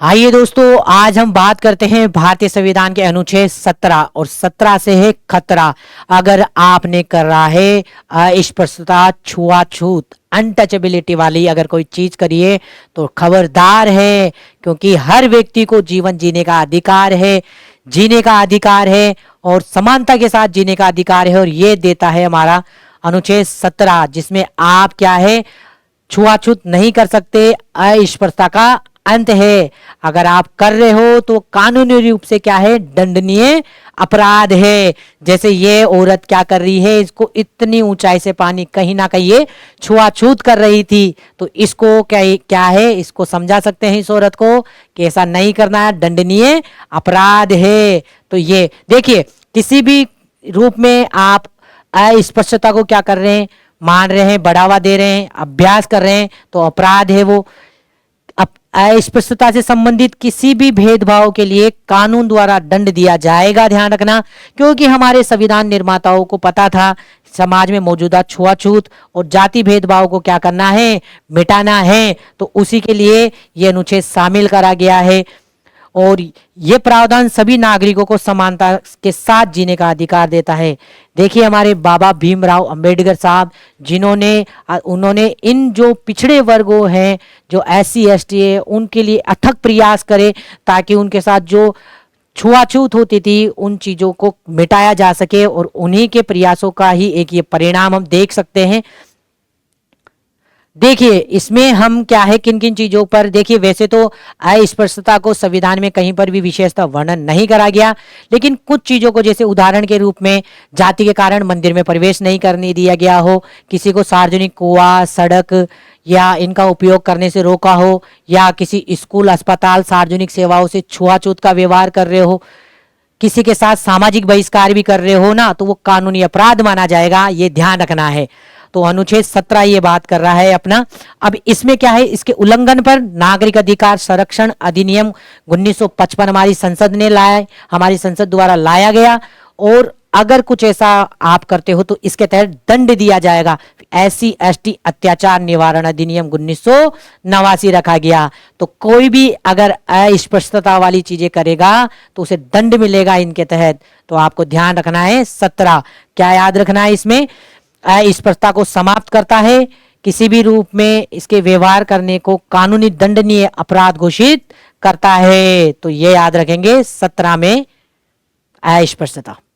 आइए दोस्तों, आज हम बात करते हैं भारतीय संविधान के अनुच्छेद 17 और 17 से है खतरा। अगर आपने कर रहा है अस्पृश्यता, छुआछूत, अनटचेबिलिटी वाली अगर कोई चीज करिए तो खबरदार है, क्योंकि हर व्यक्ति को जीवन जीने का अधिकार है, जीने का अधिकार है और समानता के साथ जीने का अधिकार है। और ये देता है हमारा अनुच्छेद 17, जिसमें आप क्या है, छुआछूत नहीं कर सकते, अस्पृश्यता का अंत है। अगर आप कर रहे हो तो कानूनी रूप से क्या है, दंडनीय अपराध है। जैसे ये औरत क्या कर रही है, इसको इतनी ऊंचाई से पानी, कहीं ना कहीं ये छुआछूत कर रही थी, तो इसको क्या क्या है, इसको समझा सकते हैं इस औरत को कि ऐसा नहीं करना है, दंडनीय अपराध है। तो ये देखिए, किसी भी रूप में आप अस्पृश्यता को क्या कर रहे हैं, मान रहे हैं, बढ़ावा दे रहे हैं, अभ्यास कर रहे हैं, तो अपराध है वो। अस्पृश्यता से संबंधित किसी भी भेदभाव के लिए कानून द्वारा दंड दिया जाएगा, ध्यान रखना। क्योंकि हमारे संविधान निर्माताओं को पता था समाज में मौजूदा छुआछूत और जाति भेदभाव को क्या करना है, मिटाना है, तो उसी के लिए यह अनुच्छेद शामिल करा गया है। और ये प्रावधान सभी नागरिकों को समानता के साथ जीने का अधिकार देता है। देखिए हमारे बाबा भीमराव अंबेडकर साहब, जिन्होंने उन्होंने इन जो पिछड़े वर्गों हैं, जो SC ST है, उनके लिए अथक प्रयास करे ताकि उनके साथ जो छुआछूत होती थी उन चीजों को मिटाया जा सके। और उन्हीं के प्रयासों का ही एक ये परिणाम हम देख सकते हैं। देखिए इसमें हम क्या है, किन किन चीजों पर देखिए, वैसे तो अस्पृश्यता को संविधान में कहीं पर भी विशेषता वर्णन नहीं करा गया, लेकिन कुछ चीजों को, जैसे उदाहरण के रूप में जाति के कारण मंदिर में प्रवेश नहीं करने दिया गया हो, किसी को सार्वजनिक कुआं, सड़क या इनका उपयोग करने से रोका हो, या किसी स्कूल, अस्पताल, सार्वजनिक सेवाओं से छुआछूत का व्यवहार कर रहे हो, किसी के साथ सामाजिक बहिष्कार भी कर रहे हो ना, तो वो कानूनी अपराध माना जाएगा, ये ध्यान रखना है। तो अनुच्छेद 17 ये बात कर रहा है अपना। अब इसमें क्या है, इसके उल्लंघन पर नागरिक अधिकार संरक्षण अधिनियम 1955 हमारी संसद ने लाया, हमारी संसद द्वारा लाया गया। और अगर कुछ ऐसा आप करते हो तो इसके तहत दंड दिया जाएगा। SC ST अत्याचार निवारण अधिनियम 1989 रखा गया। तो कोई भी अगर अस्पृश्यता वाली चीजें करेगा तो उसे दंड मिलेगा इनके तहत। तो आपको ध्यान रखना है। 17 क्या याद रखना है, इसमें अस्पृश्यता को समाप्त करता है, किसी भी रूप में इसके व्यवहार करने को कानूनी दंडनीय अपराध घोषित करता है। तो ये याद रखेंगे 17 में अस्पृश्यता।